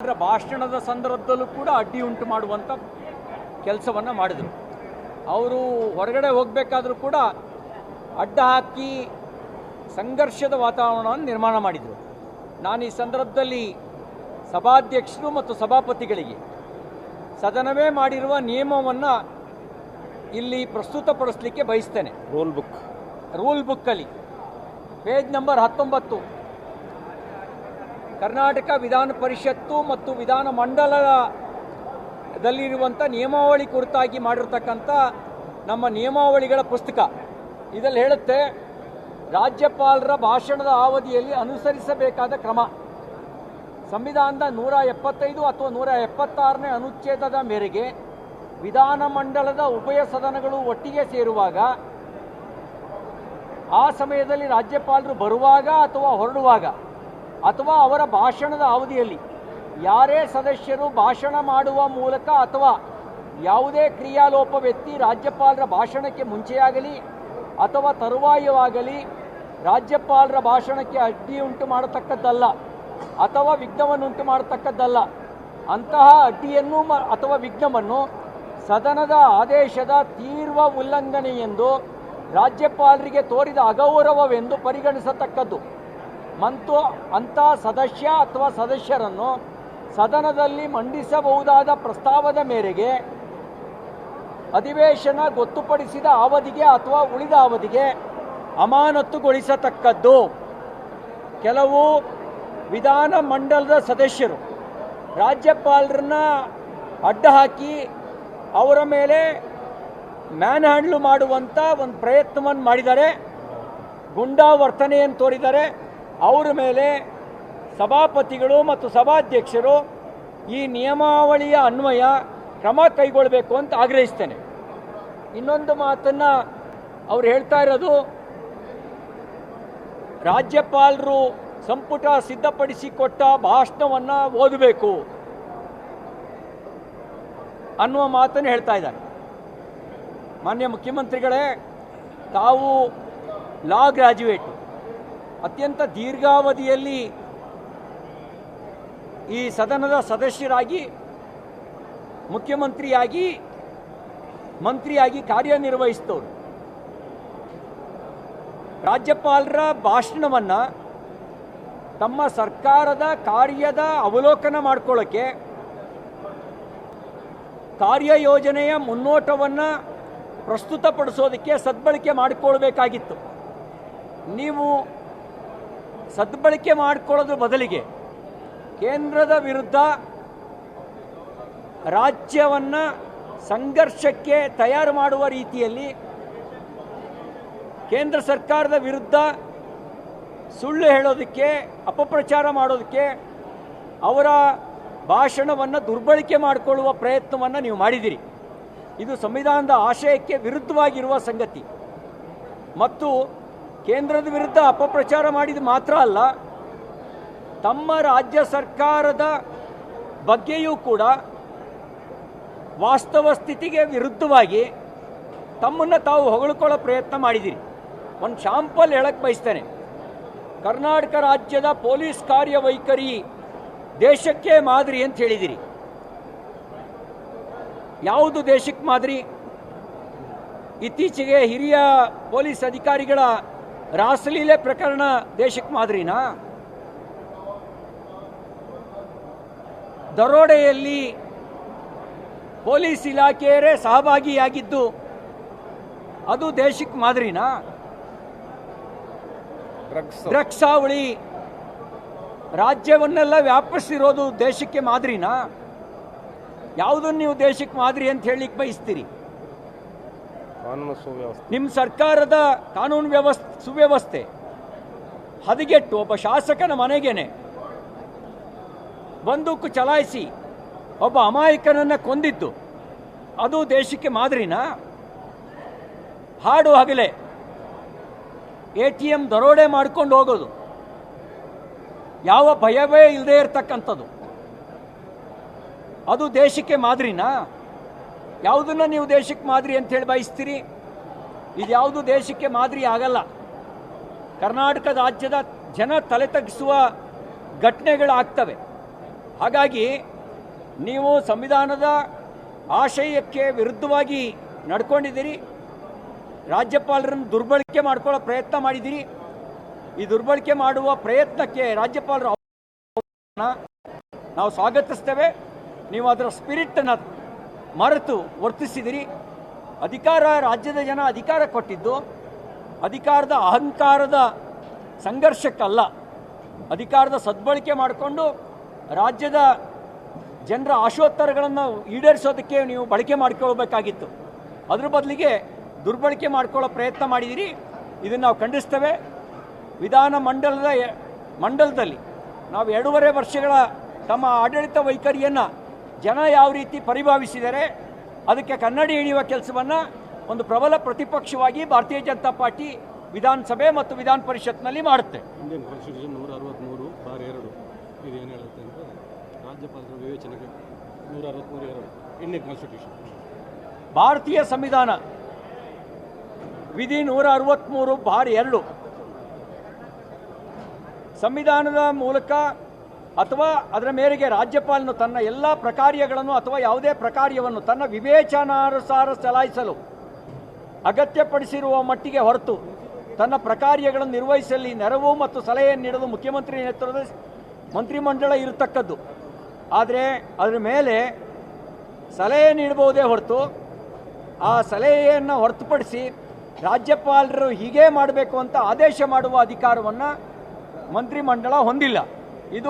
ಭಾಷಣದ ಸಂದರ್ಭದಲ್ಲೂ ಕೂಡ ಅಡ್ಡಿ ಉಂಟು ಮಾಡುವಂಥ ಕೆಲಸವನ್ನು ಮಾಡಿದರು. ಅವರು ಹೊರಗಡೆ ಹೋಗಬೇಕಾದ್ರೂ ಕೂಡ ಅಡ್ಡ ಹಾಕಿ ಸಂಘರ್ಷದ ವಾತಾವರಣವನ್ನು ನಿರ್ಮಾಣ ಮಾಡಿದರು. ನಾನು ಈ ಸಂದರ್ಭದಲ್ಲಿ ಸಭಾಧ್ಯಕ್ಷರು ಮತ್ತು ಸಭಾಪತಿಗಳಿಗೆ ಸದನವೇ ಮಾಡಿರುವ ನಿಯಮವನ್ನು ಇಲ್ಲಿ ಪ್ರಸ್ತುತಪಡಿಸಲಿಕ್ಕೆ ಬಯಸ್ತೇನೆ. ರೂಲ್ ಬುಕ್ಕಲ್ಲಿ ಪೇಜ್ ನಂಬರ್ 19 ಕರ್ನಾಟಕ ವಿಧಾನ ಪರಿಷತ್ತು ಮತ್ತು ವಿಧಾನ ಮಂಡಲದಲ್ಲಿರುವಂಥ ನಿಯಮಾವಳಿ ಕುರಿತಾಗಿ ಮಾಡಿರ್ತಕ್ಕಂಥ ನಮ್ಮ ನಿಯಮಾವಳಿಗಳ ಪುಸ್ತಕ ಇದರಲ್ಲಿ ಹೇಳುತ್ತೆ, ರಾಜ್ಯಪಾಲರ ಭಾಷಣದ ಅವಧಿಯಲ್ಲಿ ಅನುಸರಿಸಬೇಕಾದ ಕ್ರಮ ಸಂವಿಧಾನದ 175 ಅಥವಾ 176ನೇ ಅನುಚ್ಛೇದದ ಮೇರೆಗೆ ವಿಧಾನಮಂಡಲದ ಉಭಯ ಸದನಗಳು ಒಟ್ಟಿಗೆ ಸೇರುವಾಗ ಆ ಸಮಯದಲ್ಲಿ ರಾಜ್ಯಪಾಲರು ಬರುವಾಗ ಅಥವಾ ಹೊರಡುವಾಗ ಅಥವಾ ಅವರ ಭಾಷಣದ ಅವಧಿಯಲ್ಲಿ ಯಾರೇ ಸದಸ್ಯರು ಭಾಷಣ ಮಾಡುವ ಮೂಲಕ ಅಥವಾ ಯಾವುದೇ ಕ್ರಿಯಾಲೋಪವೆತ್ತಿ ರಾಜ್ಯಪಾಲರ ಭಾಷಣಕ್ಕೆ ಮುಂಚೆಯಾಗಲಿ ಅಥವಾ ತರುವಾಯವಾಗಲಿ ರಾಜ್ಯಪಾಲರ ಭಾಷಣಕ್ಕೆ ಅಡ್ಡಿಯುಂಟು ಮಾಡತಕ್ಕದ್ದಲ್ಲ ಅಥವಾ ವಿಘ್ನವನ್ನುಂಟು ಮಾಡತಕ್ಕದ್ದಲ್ಲ. ಅಂತಹ ಅಡ್ಡಿಯನ್ನು ಅಥವಾ ವಿಘ್ನವನ್ನು ಸದನದ ಆದೇಶದ ತೀವ್ರ ಉಲ್ಲಂಘನೆ ಎಂದು ರಾಜ್ಯಪಾಲರಿಗೆ ತೋರಿದ ಅಗೌರವವೆಂದು ಪರಿಗಣಿಸತಕ್ಕದ್ದು ಮತ್ತು ಅಂಥ ಸದಸ್ಯ ಅಥವಾ ಸದಸ್ಯರನ್ನು ಸದನದಲ್ಲಿ ಮಂಡಿಸಬಹುದಾದ ಪ್ರಸ್ತಾವದ ಮೇರೆಗೆ ಅಧಿವೇಶನ ಗೊತ್ತುಪಡಿಸಿದ ಅವಧಿಗೆ ಅಥವಾ ಉಳಿದ ಅವಧಿಗೆ ಅಮಾನತುಗೊಳಿಸತಕ್ಕದ್ದು. ಕೆಲವು ವಿಧಾನ ಮಂಡಲದ ಸದಸ್ಯರು ರಾಜ್ಯಪಾಲರನ್ನ ಅಡ್ಡ ಹಾಕಿ ಅವರ ಮೇಲೆ ಮ್ಯಾನ್ ಹ್ಯಾಂಡ್ಲು ಮಾಡುವಂಥ ಒಂದು ಪ್ರಯತ್ನವನ್ನು ಮಾಡಿದ್ದಾರೆ, ಗುಂಡಾ ವರ್ತನೆಯನ್ನು ತೋರಿದ್ದಾರೆ. ಅವರ ಮೇಲೆ ಸಭಾಪತಿಗಳು ಮತ್ತು ಸಭಾಧ್ಯಕ್ಷರು ಈ ನಿಯಮಾವಳಿಯ ಅನ್ವಯ ಕ್ರಮ ಕೈಗೊಳ್ಳಬೇಕು ಅಂತ ಆಗ್ರಹಿಸ್ತೇನೆ. ಇನ್ನೊಂದು ಮಾತನ್ನು ಅವ್ರು ಹೇಳ್ತಾ ಇರೋದು, ರಾಜ್ಯಪಾಲರು ಸಂಪುಟ ಸಿದ್ಧಪಡಿಸಿಕೊಟ್ಟ ಭಾಷಣವನ್ನು ಓದಬೇಕು ಅನ್ನುವ ಮಾತನ್ನು ಹೇಳ್ತಾ ಇದ್ದಾರೆ. ಮಾನ್ಯ ಮುಖ್ಯಮಂತ್ರಿಗಳೇ, ತಾವು ಲಾ ಗ್ರ್ಯಾಜುಯೇಟು, ಅತ್ಯಂತ ದೀರ್ಘಾವಧಿಯಲ್ಲಿ ಈ ಸದನದ ಸದಸ್ಯರಾಗಿ ಮುಖ್ಯಮಂತ್ರಿಯಾಗಿ ಮಂತ್ರಿಯಾಗಿ ಕಾರ್ಯನಿರ್ವಹಿಸಿದವರು. ರಾಜ್ಯಪಾಲರ ಭಾಷಣವನ್ನು ತಮ್ಮ ಸರ್ಕಾರದ ಕಾರ್ಯದ ಅವಲೋಕನ ಮಾಡಿಕೊಳ್ಳೋಕ್ಕೆ, ಕಾರ್ಯಯೋಜನೆಯ ಮುನ್ನೋಟವನ್ನು ಪ್ರಸ್ತುತಪಡಿಸೋದಕ್ಕೆ ಸದ್ಬಳಕೆ ಮಾಡಿಕೊಳ್ಬೇಕಾಗಿತ್ತು. ನೀವು ಸದ್ಬಳಕೆ ಮಾಡಿಕೊಳ್ಳೋದ್ರ ಬದಲಿಗೆ ಕೇಂದ್ರದ ವಿರುದ್ಧ ರಾಜ್ಯವನ್ನು ಸಂಘರ್ಷಕ್ಕೆ ತಯಾರು ಮಾಡುವ ರೀತಿಯಲ್ಲಿ ಕೇಂದ್ರ ಸರ್ಕಾರದ ವಿರುದ್ಧ ಸುಳ್ಳು ಹೇಳೋದಕ್ಕೆ, ಅಪಪ್ರಚಾರ ಮಾಡೋದಕ್ಕೆ, ಅವರ ಭಾಷಣವನ್ನು ದುರ್ಬಳಕೆ ಮಾಡಿಕೊಳ್ಳುವ ಪ್ರಯತ್ನವನ್ನು ನೀವು ಮಾಡಿದಿರಿ. ಇದು ಸಂವಿಧಾನದ ಆಶಯಕ್ಕೆ ವಿರುದ್ಧವಾಗಿರುವ ಸಂಗತಿ. ಮತ್ತು ಕೇಂದ್ರದ ವಿರುದ್ಧ ಅಪಪ್ರಚಾರ ಮಾಡಿದ ಮಾತ್ರ ಅಲ್ಲ, ತಮ್ಮ ರಾಜ್ಯ ಸರ್ಕಾರದ ಬಗ್ಗೆಯೂ ಕೂಡ ವಾಸ್ತವ ಸ್ಥಿತಿಗೆ ವಿರುದ್ಧವಾಗಿ ತಮ್ಮನ್ನು ತಾವು ಹೊಗಳ್ಕೊಳ್ಳೋ ಪ್ರಯತ್ನ ಮಾಡಿದ್ದೀರಿ. ಒಂದು ಶಾಂಪಲ್ ಹೇಳಕ್ಕೆ ಬಯಸ್ತೇನೆ. ಕರ್ನಾಟಕ ರಾಜ್ಯದ ಪೊಲೀಸ್ ಕಾರ್ಯವೈಖರಿ ದೇಶಕ್ಕೆ ಮಾದರಿ ಅಂತ ಹೇಳಿದಿರಿ. ಯಾವುದು ದೇಶಕ್ಕೆ ಮಾದರಿ? ಇತ್ತೀಚೆಗೆ ಹಿರಿಯ ಪೊಲೀಸ್ ಅಧಿಕಾರಿಗಳ ರಾಸಲೀಲೆ ಪ್ರಕರಣ ದೇಶಕ್ಕೆ ಮಾದರಿನಾ? ದರೋಡೆಯಲ್ಲಿ ಪೊಲೀಸ್ ಇಲಾಖೆಯರೇ ಸಹಭಾಗಿಯಾಗಿದ್ದು ಅದು ದೇಶಕ್ಕೆ ಮಾದರಿನಾ? ಡ್ರಗ್ಸ್ ಹಾವಳಿ ರಾಜ್ಯವನ್ನೆಲ್ಲ ವ್ಯಾಪಿಸಿರೋದು ದೇಶಕ್ಕೆ ಮಾದರಿನಾ? ಯಾವುದನ್ನು ನೀವು ದೇಶಕ್ಕೆ ಮಾದರಿ ಅಂತ ಹೇಳಲಿಕ್ಕೆ ಬಯಸ್ತೀರಿ? ನಿಮ್ಮ ಸರ್ಕಾರದ ಕಾನೂನು ಸುವ್ಯವಸ್ಥೆ ಹದಗೆಟ್ಟು ಒಬ್ಬ ಶಾಸಕನ ಮನೆಗೇನೆ ಬಂದೂಕು ಚಲಾಯಿಸಿ ಒಬ್ಬ ಅಮಾಯಕನನ್ನು ಕೊಂದಿದ್ದು ಅದು ದೇಶಕ್ಕೆ ಮಾದರಿನಾ? ಹಾಡು ಹಗಲೇ ATM ದರೋಡೆ ಮಾಡ್ಕೊಂಡು ಹೋಗೋದು, ಯಾವ ಭಯವೇ ಇಲ್ಲದೆ ಇರತಕ್ಕಂಥದ್ದು, ಅದು ದೇಶಕ್ಕೆ ಮಾದರಿನಾ? ಯಾವುದನ್ನು ನೀವು ದೇಶಕ್ಕೆ ಮಾದರಿ ಅಂತ ಹೇಳಿ ಬಯಸ್ತೀರಿ? ಇದು ಯಾವುದು ದೇಶಕ್ಕೆ ಮಾದರಿ ಆಗಲ್ಲ. ಕರ್ನಾಟಕ ರಾಜ್ಯದ ಜನ ತಲೆ ತಗ್ಗಿಸುವ ಘಟನೆಗಳಾಗ್ತವೆ. ಹಾಗಾಗಿ ನೀವು ಸಂವಿಧಾನದ ಆಶಯಕ್ಕೆ ವಿರುದ್ಧವಾಗಿ ನಡ್ಕೊಂಡಿದ್ದೀರಿ. ರಾಜ್ಯಪಾಲರನ್ನು ದುರ್ಬಳಕೆ ಮಾಡ್ಕೊಳ್ಳೋ ಪ್ರಯತ್ನ ಮಾಡಿದ್ದೀರಿ. ಈ ದುರ್ಬಳಕೆ ಮಾಡುವ ಪ್ರಯತ್ನಕ್ಕೆ ರಾಜ್ಯಪಾಲರು ನಾವು ಸ್ವಾಗತಿಸ್ತೇವೆ. ನೀವು ಅದರ ಸ್ಪಿರಿಟನ್ನು ಮರೆತು ವರ್ತಿಸಿದಿರಿ. ರಾಜ್ಯದ ಜನ ಅಧಿಕಾರ ಕೊಟ್ಟಿದ್ದು ಅಧಿಕಾರದ ಅಹಂಕಾರದ ಸಂಘರ್ಷಕ್ಕಲ್ಲ, ಅಧಿಕಾರದ ಸದ್ಬಳಕೆ ಮಾಡಿಕೊಂಡು ರಾಜ್ಯದ ಜನರ ಆಶೋತ್ತರಗಳನ್ನು ಈಡೇರಿಸೋದಕ್ಕೆ ನೀವು ಬಳಕೆ ಮಾಡಿಕೊಳ್ಬೇಕಾಗಿತ್ತು. ಅದ್ರ ಬದಲಿಗೆ ದುರ್ಬಳಕೆ ಮಾಡಿಕೊಳ್ಳೋ ಪ್ರಯತ್ನ ಮಾಡಿದಿರಿ. ಇದನ್ನು ನಾವು ಖಂಡಿಸ್ತೇವೆ. ವಿಧಾನ ಮಂಡಲದಲ್ಲಿ ನಾವು 2.5 ವರ್ಷಗಳ ತಮ್ಮ ಆಡಳಿತ ವೈಖರಿಯನ್ನು ಜನ ಯಾವ ರೀತಿ ಪರಿಭಾವಿಸಿದ್ದಾರೆ ಅದಕ್ಕೆ ಕನ್ನಡಿ ಹಿಡಿಯುವ ಕೆಲಸವನ್ನು ಒಂದು ಪ್ರಬಲ ಪ್ರತಿಪಕ್ಷವಾಗಿ ಭಾರತೀಯ ಜನತಾ ಪಾರ್ಟಿ ವಿಧಾನಸಭೆ ಮತ್ತು ವಿಧಾನ ಪರಿಷತ್ನಲ್ಲಿ ಮಾಡುತ್ತೆ. ಇಂಡಿಯನ್ ಕಾನ್ಸ್ಟಿಟ್ಯೂಷನ್ 163(2) ಇದೇನು ಹೇಳುತ್ತೆ ಅಂದರೆ ರಾಜ್ಯಪಾಲರ ವಿವೇಚನೆಗೆ 163(2) ಇಂಡಿಯನ್ ಕಾನ್ಸ್ಟಿಟ್ಯೂಷನ್, ಭಾರತೀಯ ಸಂವಿಧಾನ ವಿಧಿ 163(2) ಸಂವಿಧಾನದ ಮೂಲಕ ಅಥವಾ ಅದರ ಮೇರೆಗೆ ರಾಜ್ಯಪಾಲನು ತನ್ನ ಎಲ್ಲ ಪ್ರಕಾರ್ಯಗಳನ್ನು ಅಥವಾ ಯಾವುದೇ ಪ್ರಕಾರ್ಯವನ್ನು ತನ್ನ ವಿವೇಚನಾನುಸಾರ ಚಲಾಯಿಸಲು ಅಗತ್ಯಪಡಿಸಿರುವ ಮಟ್ಟಿಗೆ ಹೊರತು ತನ್ನ ಪ್ರಕಾರ್ಯಗಳನ್ನು ನಿರ್ವಹಿಸಲಿ ನೆರವು ಮತ್ತು ಸಲಹೆ ನೀಡಲು ಮುಖ್ಯಮಂತ್ರಿ ನೇತೃತ್ವದ ಮಂತ್ರಿಮಂಡಲ ಇರತಕ್ಕದ್ದು. ಆದರೆ ಅದರ ಮೇಲೆ ಸಲಹೆ ನೀಡಬಹುದೇ ಹೊರತು ಆ ಸಲಹೆಯನ್ನು ಹೊರತುಪಡಿಸಿ ರಾಜ್ಯಪಾಲರು ಹೀಗೇ ಮಾಡಬೇಕು ಅಂತ ಆದೇಶ ಮಾಡುವ ಅಧಿಕಾರವನ್ನು ಮಂತ್ರಿಮಂಡಲ ಹೊಂದಿಲ್ಲ.